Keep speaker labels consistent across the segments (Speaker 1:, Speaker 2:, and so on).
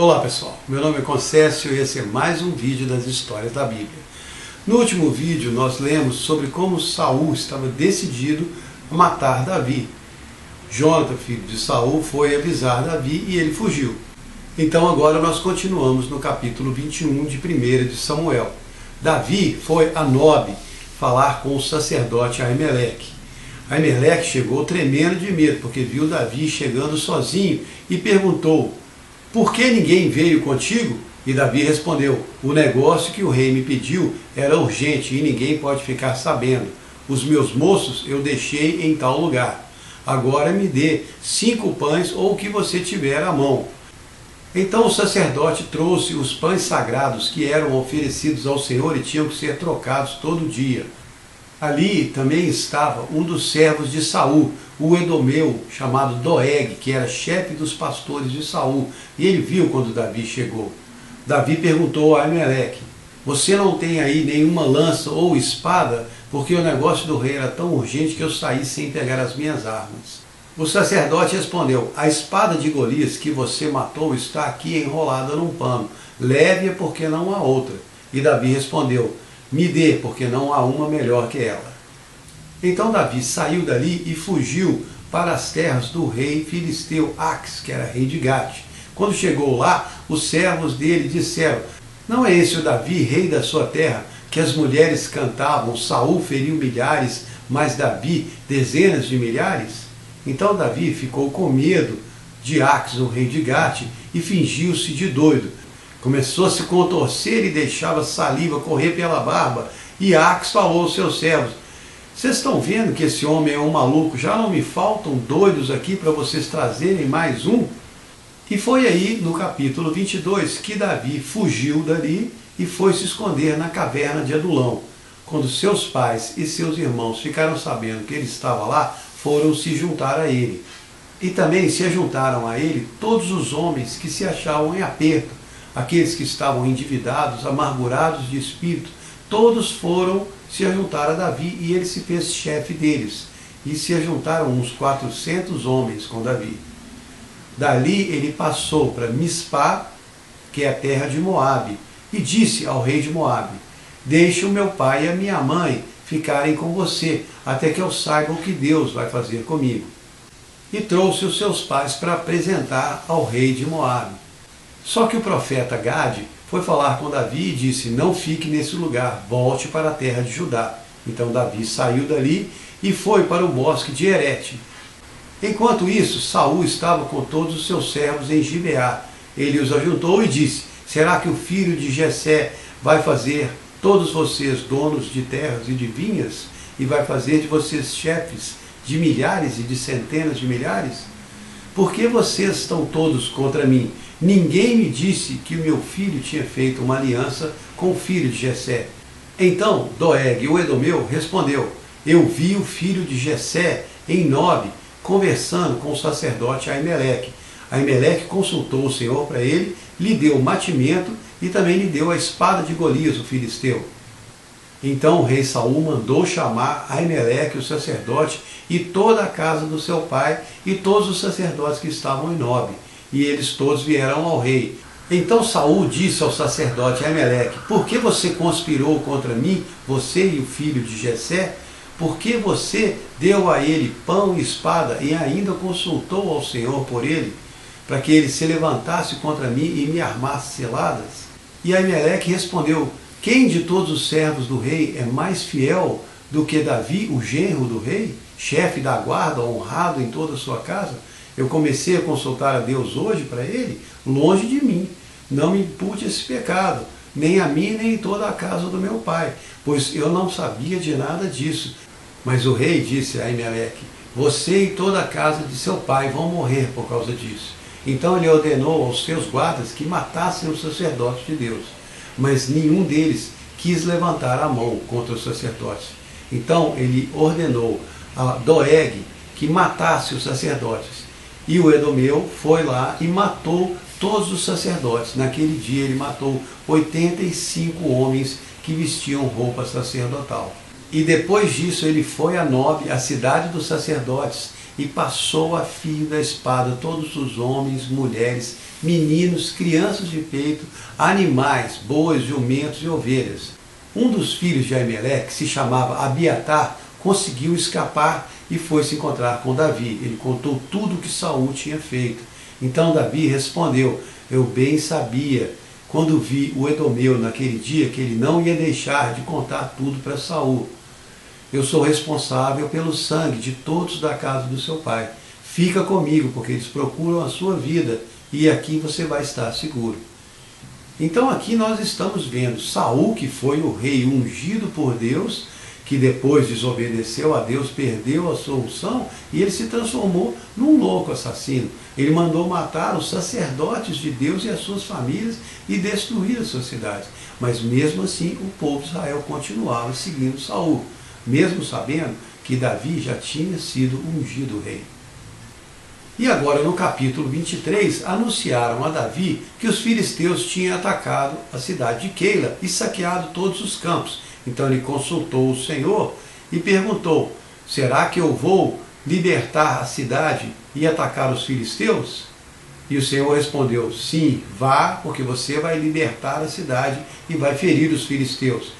Speaker 1: Olá pessoal, meu nome é Concécio e esse é mais um vídeo das histórias da Bíblia. No último vídeo nós lemos sobre como Saul estava decidido a matar Davi. Jonathan, filho de Saul, foi avisar Davi e ele fugiu. Então agora nós continuamos no capítulo 21 de 1 de Samuel. Davi foi a Nobe falar com o sacerdote Aimeleque. Aimeleque chegou tremendo de medo porque viu Davi chegando sozinho e perguntou: por que ninguém veio contigo? E Davi respondeu: o negócio que o rei me pediu era urgente e ninguém pode ficar sabendo. Os meus moços eu deixei em tal lugar. Agora me dê 5 pães ou o que você tiver à mão. Então o sacerdote trouxe os pães sagrados que eram oferecidos ao Senhor e tinham que ser trocados todo dia. Ali também estava um dos servos de Saul, o Edomeu, chamado Doeg, que era chefe dos pastores de Saul, e ele viu quando Davi chegou. Davi perguntou a Aimeleque: você não tem aí nenhuma lança ou espada? Porque o negócio do rei era tão urgente que eu saí sem pegar as minhas armas. O sacerdote respondeu: a espada de Golias que você matou está aqui enrolada num pano. Leve-a porque não há outra. E Davi respondeu: me dê, porque não há uma melhor que ela. Então Davi saiu dali e fugiu para as terras do rei filisteu Ax, que era rei de Gate. Quando chegou lá, os servos dele disseram: não é esse o Davi, rei da sua terra, que as mulheres cantavam, Saul feriu milhares, mas Davi dezenas de milhares? Então Davi ficou com medo de Ax, o rei de Gate, e fingiu-se de doido. Começou a se contorcer e deixava saliva correr pela barba. E Ax falou aos seus servos: vocês estão vendo que esse homem é um maluco? Já não me faltam doidos aqui para vocês trazerem mais um? E foi aí, no capítulo 22, que Davi fugiu dali e foi se esconder na caverna de Adulão. Quando seus pais e seus irmãos ficaram sabendo que ele estava lá, foram se juntar a ele. E também se juntaram a ele todos os homens que se achavam em aperto, aqueles que estavam endividados, amargurados de espírito, todos foram se juntar a Davi e ele se fez chefe deles. E se juntaram uns 400 homens com Davi. Dali ele passou para Mispá, que é a terra de Moabe, e disse ao rei de Moabe: deixe o meu pai e a minha mãe ficarem com você, até que eu saiba o que Deus vai fazer comigo. E trouxe os seus pais para apresentar ao rei de Moabe. Só que o profeta Gade foi falar com Davi e disse: não fique nesse lugar, volte para a terra de Judá. Então Davi saiu dali e foi para o bosque de Herete. Enquanto isso, Saul estava com todos os seus servos em Gibeá. Ele os ajuntou e disse: será que o filho de Jessé vai fazer todos vocês donos de terras e de vinhas? E vai fazer de vocês chefes de milhares e de centenas de milhares? Por que vocês estão todos contra mim? Ninguém me disse que o meu filho tinha feito uma aliança com o filho de Jessé. Então Doeg, o Edomeu, respondeu: eu vi o filho de Jessé em Nobe, conversando com o sacerdote Aimeleque. Aimeleque consultou o Senhor para ele, lhe deu o mantimento e também lhe deu a espada de Golias, o filisteu. Então o rei Saul mandou chamar Aimeleque, o sacerdote, e toda a casa do seu pai, e todos os sacerdotes que estavam em Nobe. E eles todos vieram ao rei. Então Saul disse ao sacerdote Aimeleque: por que você conspirou contra mim, você e o filho de Jessé? Por que você deu a ele pão e espada e ainda consultou ao Senhor por ele, para que ele se levantasse contra mim e me armasse ciladas? E Aimeleque respondeu: quem de todos os servos do rei é mais fiel do que Davi, o genro do rei, chefe da guarda, honrado em toda a sua casa? Eu comecei a consultar a Deus hoje para ele, longe de mim. Não me impute esse pecado, nem a mim, nem em toda a casa do meu pai, pois eu não sabia de nada disso. Mas o rei disse a Aimeleque: você e toda a casa de seu pai vão morrer por causa disso. Então ele ordenou aos seus guardas que matassem os sacerdotes de Deus. Mas nenhum deles quis levantar a mão contra os sacerdotes. Então ele ordenou a Doeg que matasse os sacerdotes. E o Edomeu foi lá e matou todos os sacerdotes. Naquele dia ele matou 85 homens que vestiam roupa sacerdotal. E depois disso ele foi a Nobe, a cidade dos sacerdotes, e passou a fio da espada todos os homens, mulheres, meninos, crianças de peito, animais, bois, jumentos e ovelhas. Um dos filhos de Aimeleque, que se chamava Abiatar, conseguiu escapar e foi se encontrar com Davi. Ele contou tudo o que Saul tinha feito. Então Davi respondeu: eu bem sabia, quando vi o Edomeu naquele dia, que ele não ia deixar de contar tudo para Saul. Eu sou responsável pelo sangue de todos da casa do seu pai. Fica comigo, porque eles procuram a sua vida, e aqui você vai estar seguro. Então aqui nós estamos vendo Saul, que foi o rei ungido por Deus, que depois desobedeceu a Deus, perdeu a sua unção, e ele se transformou num louco assassino. Ele mandou matar os sacerdotes de Deus e as suas famílias e destruir as suas cidades. Mas mesmo assim o povo de Israel continuava seguindo Saul, mesmo sabendo que Davi já tinha sido ungido rei. E agora no capítulo 23, anunciaram a Davi que os filisteus tinham atacado a cidade de Keila e saqueado todos os campos. Então ele consultou o Senhor e perguntou: será que eu vou libertar a cidade e atacar os filisteus? E o Senhor respondeu: sim, vá, porque você vai libertar a cidade e vai ferir os filisteus.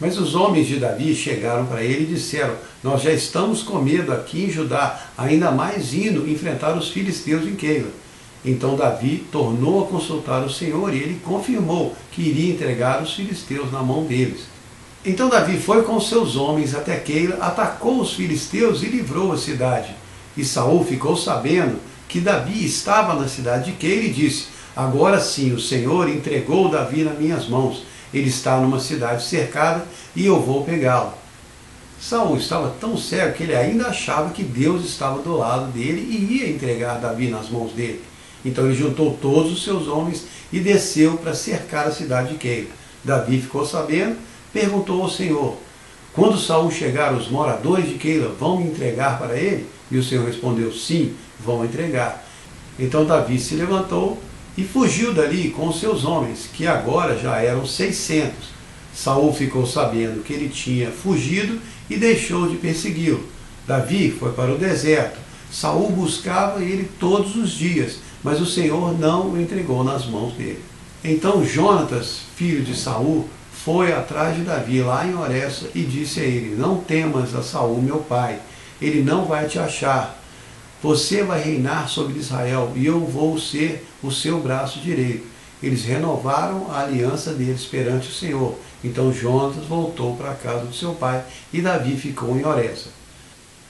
Speaker 1: Mas os homens de Davi chegaram para ele e disseram: nós já estamos com medo aqui em Judá, ainda mais indo enfrentar os filisteus em Keila. Então Davi tornou a consultar o Senhor e ele confirmou que iria entregar os filisteus na mão deles. Então Davi foi com seus homens até Keila, atacou os filisteus e livrou a cidade. E Saul ficou sabendo que Davi estava na cidade de Keila e disse: agora sim, o Senhor entregou Davi nas minhas mãos. Ele está numa cidade cercada e eu vou pegá-lo. Saul estava tão cego que ele ainda achava que Deus estava do lado dele e ia entregar Davi nas mãos dele. Então ele juntou todos os seus homens e desceu para cercar a cidade de Keila. Davi ficou sabendo, perguntou ao Senhor: quando Saul chegar, os moradores de Keila vão me entregar para ele? E o Senhor respondeu: sim, vão entregar. Então Davi se levantou e fugiu dali com os seus homens, que agora já eram 600. Saul ficou sabendo que ele tinha fugido e deixou de persegui-lo. Davi foi para o deserto. Saul buscava ele todos os dias, mas o Senhor não o entregou nas mãos dele. Então Jonatas, filho de Saul, foi atrás de Davi lá em Horessa e disse a ele: não temas a Saul, meu pai, ele não vai te achar. Você vai reinar sobre Israel e eu vou ser o seu braço direito. Eles renovaram a aliança deles perante o Senhor. Então Jonatas voltou para a casa do seu pai e Davi ficou em Horessa.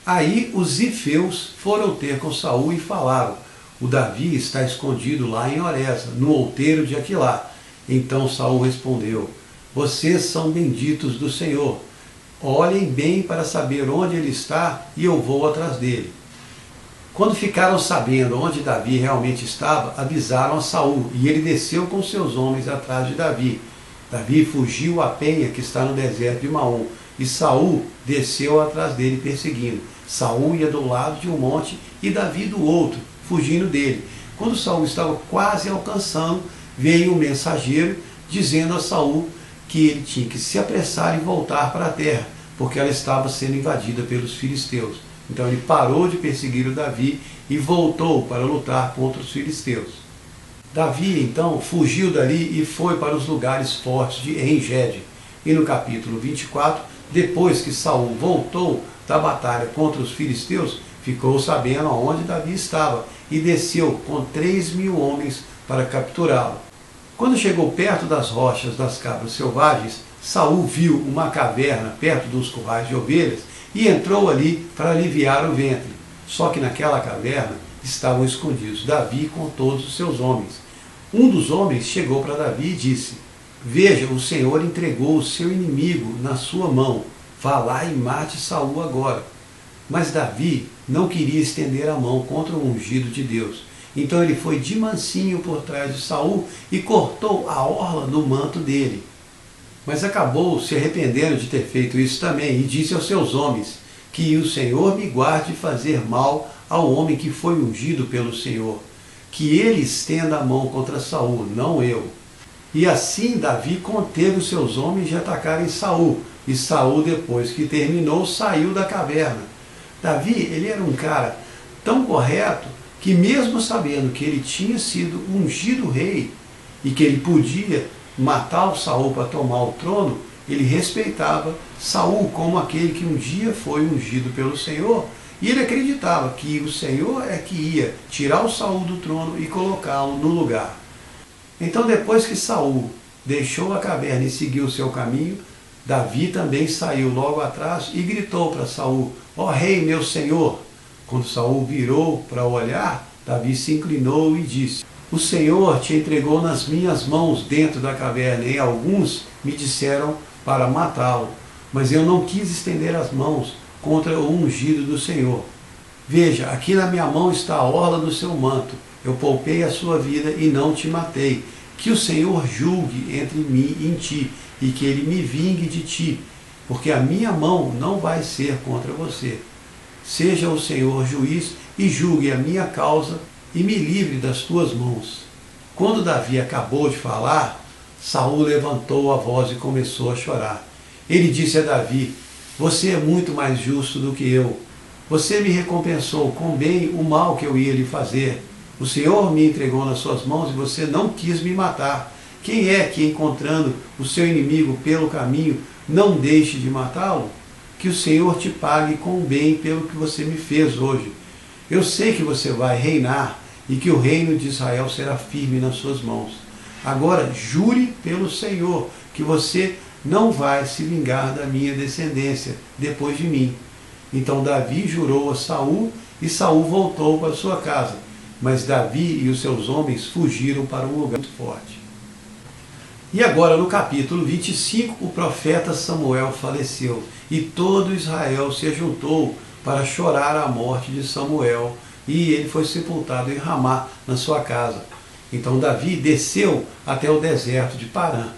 Speaker 1: Aí os zifeus foram ter com Saul e falaram: o Davi está escondido lá em Horessa, no outeiro de Aquilá. Então Saul respondeu: vocês são benditos do Senhor. Olhem bem para saber onde ele está e eu vou atrás dele. Quando ficaram sabendo onde Davi realmente estava, avisaram a Saul, e ele desceu com seus homens atrás de Davi. Davi fugiu à penha que está no deserto de Maom, e Saul desceu atrás dele perseguindo. Saul ia do lado de um monte e Davi do outro, fugindo dele. Quando Saul estava quase alcançando, veio um mensageiro dizendo a Saul que ele tinha que se apressar e voltar para a terra, porque ela estava sendo invadida pelos filisteus. Então ele parou de perseguir o Davi e voltou para lutar contra os filisteus. Davi então fugiu dali e foi para os lugares fortes de En-Gedi. E no capítulo 24, depois que Saul voltou da batalha contra os filisteus, ficou sabendo aonde Davi estava e desceu com 3.000 homens para capturá-lo. Quando chegou perto das rochas das cabras selvagens, Saul viu uma caverna perto dos currais de ovelhas e entrou ali para aliviar o ventre. Só que naquela caverna estavam escondidos Davi com todos os seus homens. Um dos homens chegou para Davi e disse: veja, o Senhor entregou o seu inimigo na sua mão. Vá lá e mate Saul agora. Mas Davi não queria estender a mão contra o ungido de Deus. Então ele foi de mansinho por trás de Saul e cortou a orla do manto dele. Mas acabou se arrependendo de ter feito isso também, e disse aos seus homens: que o Senhor me guarde de fazer mal ao homem que foi ungido pelo Senhor, que ele estenda a mão contra Saul, não eu. E assim Davi conteve os seus homens de atacarem Saul, e Saul, depois que terminou, saiu da caverna. Davi, ele era um cara tão correto que, mesmo sabendo que ele tinha sido ungido rei e que ele podia matar o Saul para tomar o trono, ele respeitava Saul como aquele que um dia foi ungido pelo Senhor, e ele acreditava que o Senhor é que ia tirar o Saul do trono e colocá-lo no lugar. Então, depois que Saul deixou a caverna e seguiu o seu caminho, Davi também saiu logo atrás e gritou para Saul: ó rei, meu senhor! Quando Saul virou para olhar, Davi se inclinou e disse: o Senhor te entregou nas minhas mãos dentro da caverna, e alguns me disseram para matá-lo, mas eu não quis estender as mãos contra o ungido do Senhor. Veja, aqui na minha mão está a orla do seu manto. Eu poupei a sua vida e não te matei. Que o Senhor julgue entre mim e ti, e que ele me vingue de ti, porque a minha mão não vai ser contra você. Seja o Senhor juiz e julgue a minha causa e me livre das tuas mãos. Quando Davi acabou de falar, Saul levantou a voz e começou a chorar. Ele disse a Davi: você é muito mais justo do que eu. Você me recompensou com bem o mal que eu ia lhe fazer. O Senhor me entregou nas suas mãos e você não quis me matar. Quem é que, encontrando o seu inimigo pelo caminho, não deixe de matá-lo? Que o Senhor te pague com bem pelo que você me fez hoje. Eu sei que você vai reinar e que o reino de Israel será firme nas suas mãos. Agora jure pelo Senhor que você não vai se vingar da minha descendência depois de mim. Então Davi jurou a Saul, e Saul voltou para sua casa. Mas Davi e os seus homens fugiram para um lugar muito forte. E agora, no capítulo 25, o profeta Samuel faleceu, e todo Israel se juntou para chorar a morte de Samuel, e ele foi sepultado em Ramá, na sua casa. Então Davi desceu até o deserto de Parã.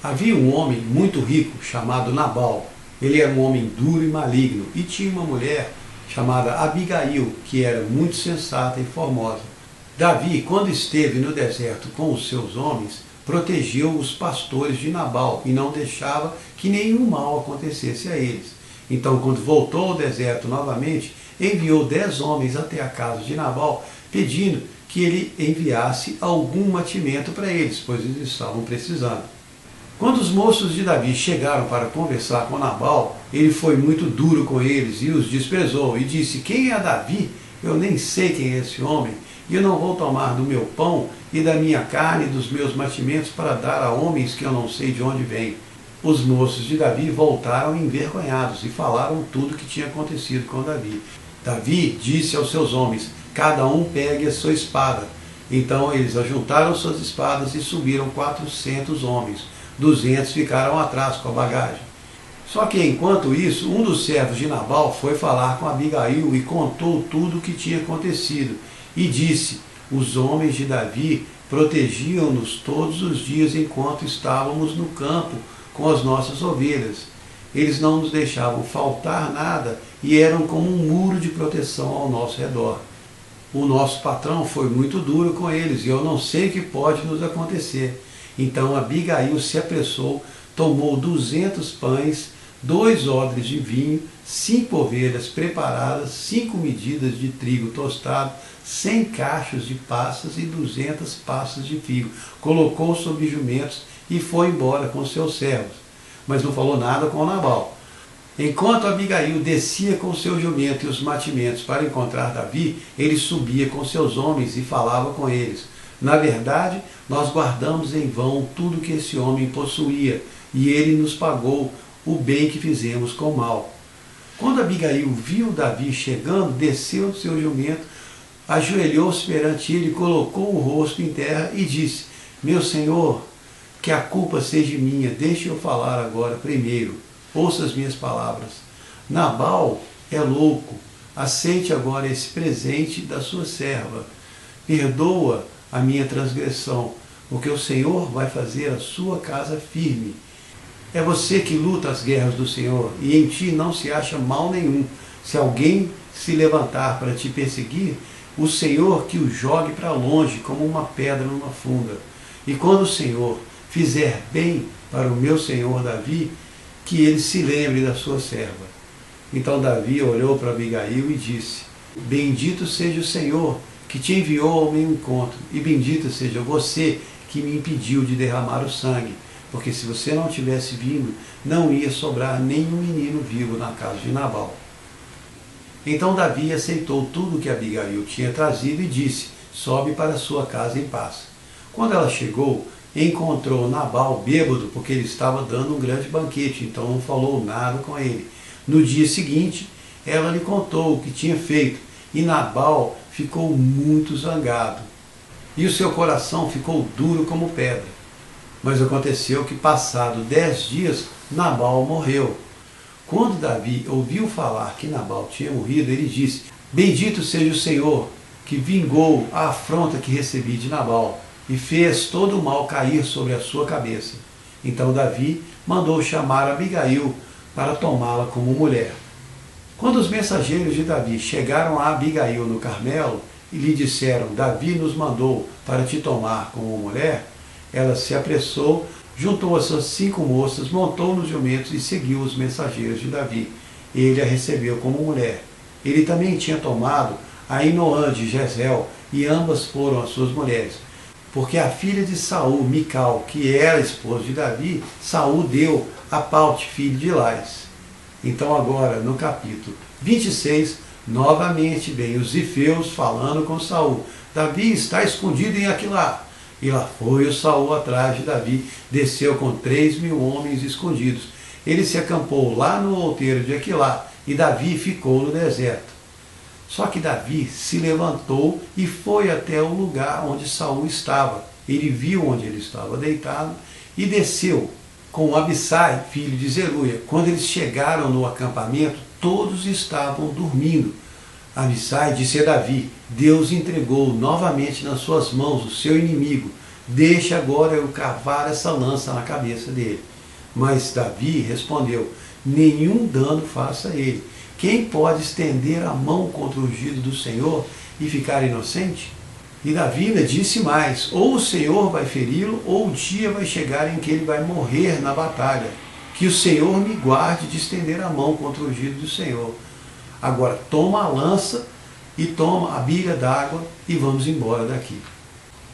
Speaker 1: Havia um homem muito rico chamado Nabal. Ele era um homem duro e maligno, e tinha uma mulher chamada Abigail, que era muito sensata e formosa. Davi, quando esteve no deserto com os seus homens, protegeu os pastores de Nabal e não deixava que nenhum mal acontecesse a eles. Então, quando voltou ao deserto novamente, enviou 10 homens até a casa de Nabal, pedindo que ele enviasse algum mantimento para eles, pois eles estavam precisando. Quando os moços de Davi chegaram para conversar com Nabal, ele foi muito duro com eles e os desprezou, e disse: quem é Davi? Eu nem sei quem é esse homem, e eu não vou tomar do meu pão e da minha carne e dos meus mantimentos para dar a homens que eu não sei de onde vêm. Os moços de Davi voltaram envergonhados e falaram tudo o que tinha acontecido com Davi. Davi disse aos seus homens: cada um pegue a sua espada. Então eles ajuntaram suas espadas e subiram 400 homens. 200 ficaram atrás com a bagagem. Só que enquanto isso, um dos servos de Nabal foi falar com Abigail e contou tudo o que tinha acontecido. E disse: os homens de Davi protegiam-nos todos os dias enquanto estávamos no campo com as nossas ovelhas. Eles não nos deixavam faltar nada e eram como um muro de proteção ao nosso redor. O nosso patrão foi muito duro com eles e eu não sei o que pode nos acontecer. Então Abigail se apressou, tomou 200 pães, 2 odres de vinho, 5 ovelhas preparadas, 5 medidas de trigo tostado, 100 cachos de passas e 200 passas de figo. Colocou sobre jumentos e foi embora com seus servos. Mas não falou nada com Nabal. Enquanto Abigail descia com seu jumento e os mantimentos para encontrar Davi, ele subia com seus homens e falava com eles. Na verdade, nós guardamos em vão tudo que esse homem possuía, e ele nos pagou o bem que fizemos com mal. Quando Abigail viu Davi chegando, desceu do seu jumento, ajoelhou-se perante ele, colocou o rosto em terra e disse: meu senhor, que a culpa seja minha, deixe eu falar agora primeiro. Ouça as minhas palavras. Nabal é louco, aceite agora esse presente da sua serva. Perdoa a minha transgressão, porque o Senhor vai fazer a sua casa firme. É você que luta as guerras do Senhor, e em ti não se acha mal nenhum. Se alguém se levantar para te perseguir, o Senhor que o jogue para longe como uma pedra numa funda. E quando o Senhor fizer bem para o meu senhor Davi, que ele se lembre da sua serva. Então Davi olhou para Abigail e disse: Bendito seja o Senhor que te enviou ao meu encontro, e bendito seja você que me impediu de derramar o sangue, porque se você não tivesse vindo, não ia sobrar nenhum menino vivo na casa de Nabal. Então Davi aceitou tudo que Abigail tinha trazido e disse: sobe para sua casa em paz. Quando ela chegou, encontrou Nabal bêbado, porque ele estava dando um grande banquete, então não falou nada com ele. No dia seguinte, ela lhe contou o que tinha feito, e Nabal ficou muito zangado, e o seu coração ficou duro como pedra. Mas aconteceu que, passado 10 dias, Nabal morreu. Quando Davi ouviu falar que Nabal tinha morrido, ele disse: bendito seja o Senhor, que vingou a afronta que recebi de Nabal, e fez todo o mal cair sobre a sua cabeça. Então Davi mandou chamar Abigail para tomá-la como mulher. Quando os mensageiros de Davi chegaram a Abigail no Carmelo e lhe disseram: Davi nos mandou para te tomar como mulher, ela se apressou, juntou as suas 5 moças, montou nos jumentos e seguiu os mensageiros de Davi. Ele a recebeu como mulher. Ele também tinha tomado a Ainoã de Jezreel, e ambas foram as suas mulheres. Porque a filha de Saul, Mical, que era esposa de Davi, Saul deu a Paute, filho de Lais. Então agora, no capítulo 26, novamente vem os zifeus falando com Saul: Davi está escondido em Aquilá. E lá foi o Saul atrás de Davi, desceu com 3.000 homens escondidos. Ele se acampou lá no outeiro de Aquilá, e Davi ficou no deserto. Só que Davi se levantou e foi até o lugar onde Saul estava. Ele viu onde ele estava deitado e desceu com Abissai, filho de Zeruia. Quando eles chegaram no acampamento, todos estavam dormindo. Abissai disse a Davi: Deus entregou novamente nas suas mãos o seu inimigo. Deixa agora eu cavar essa lança na cabeça dele. Mas Davi respondeu: nenhum dano faça a ele. Quem pode estender a mão contra o ungido do Senhor e ficar inocente? E Davi ainda disse mais: ou o Senhor vai feri-lo, ou o dia vai chegar em que ele vai morrer na batalha. Que o Senhor me guarde de estender a mão contra o ungido do Senhor. Agora toma a lança e toma a bilha d'água e vamos embora daqui.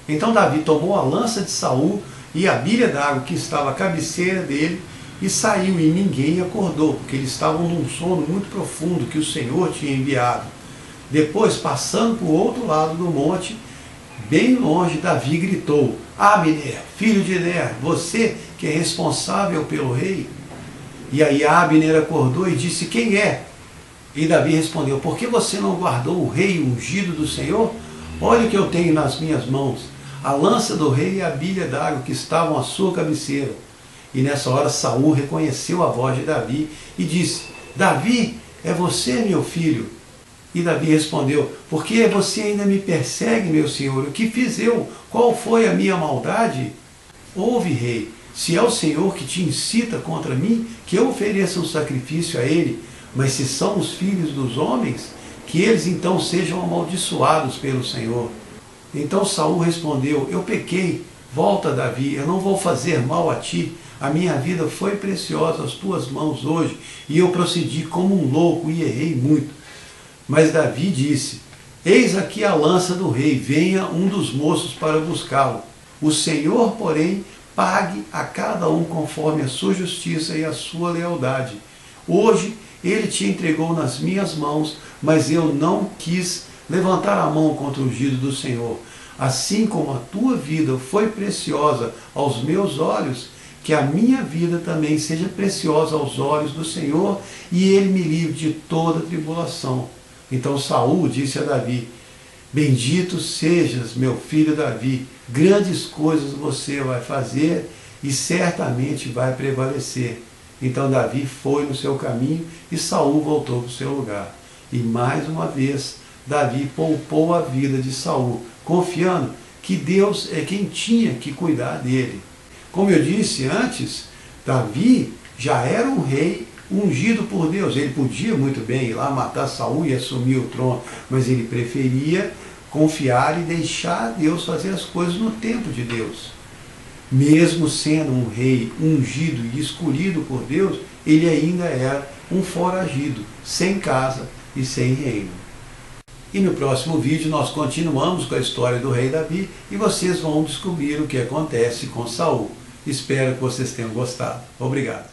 Speaker 1: Então Davi tomou a lança de Saul e a bilha d'água que estava à cabeceira dele e saiu, e ninguém acordou, porque eles estavam num sono muito profundo que o Senhor tinha enviado. Depois, passando para o outro lado do monte, bem longe, Davi gritou: Abner, filho de Ner, você que é responsável pelo rei? E aí Abner acordou e disse: quem é? E Davi respondeu: por que você não guardou o rei ungido do Senhor? Olha o que eu tenho nas minhas mãos, a lança do rei e a bilha d'água que estavam à sua cabeceira. E nessa hora Saul reconheceu a voz de Davi e disse: Davi, é você, meu filho? E Davi respondeu: por que você ainda me persegue, meu senhor? O que fiz eu? Qual foi a minha maldade? Ouve, rei, se é o Senhor que te incita contra mim, que eu ofereça um sacrifício a ele. Mas se são os filhos dos homens, que eles então sejam amaldiçoados pelo Senhor. Então Saul respondeu: eu pequei, volta, Davi, eu não vou fazer mal a ti. A minha vida foi preciosa às tuas mãos hoje, e eu procedi como um louco e errei muito. Mas Davi disse: eis aqui a lança do rei, venha um dos moços para buscá-lo. O Senhor, porém, pague a cada um conforme a sua justiça e a sua lealdade. Hoje ele te entregou nas minhas mãos, mas eu não quis levantar a mão contra o ungido do Senhor. Assim como a tua vida foi preciosa aos meus olhos, que a minha vida também seja preciosa aos olhos do Senhor, e ele me livre de toda tribulação. Então Saul disse a Davi: bendito sejas, meu filho Davi, grandes coisas você vai fazer e certamente vai prevalecer. Então Davi foi no seu caminho e Saul voltou para o seu lugar. E mais uma vez Davi poupou a vida de Saul, confiando que Deus é quem tinha que cuidar dele. Como eu disse antes, Davi já era um rei ungido por Deus. Ele podia muito bem ir lá matar Saul e assumir o trono, mas ele preferia confiar e deixar Deus fazer as coisas no tempo de Deus. Mesmo sendo um rei ungido e escolhido por Deus, ele ainda era um foragido, sem casa e sem reino. E no próximo vídeo nós continuamos com a história do rei Davi e vocês vão descobrir o que acontece com Saul. Espero que vocês tenham gostado. Obrigado.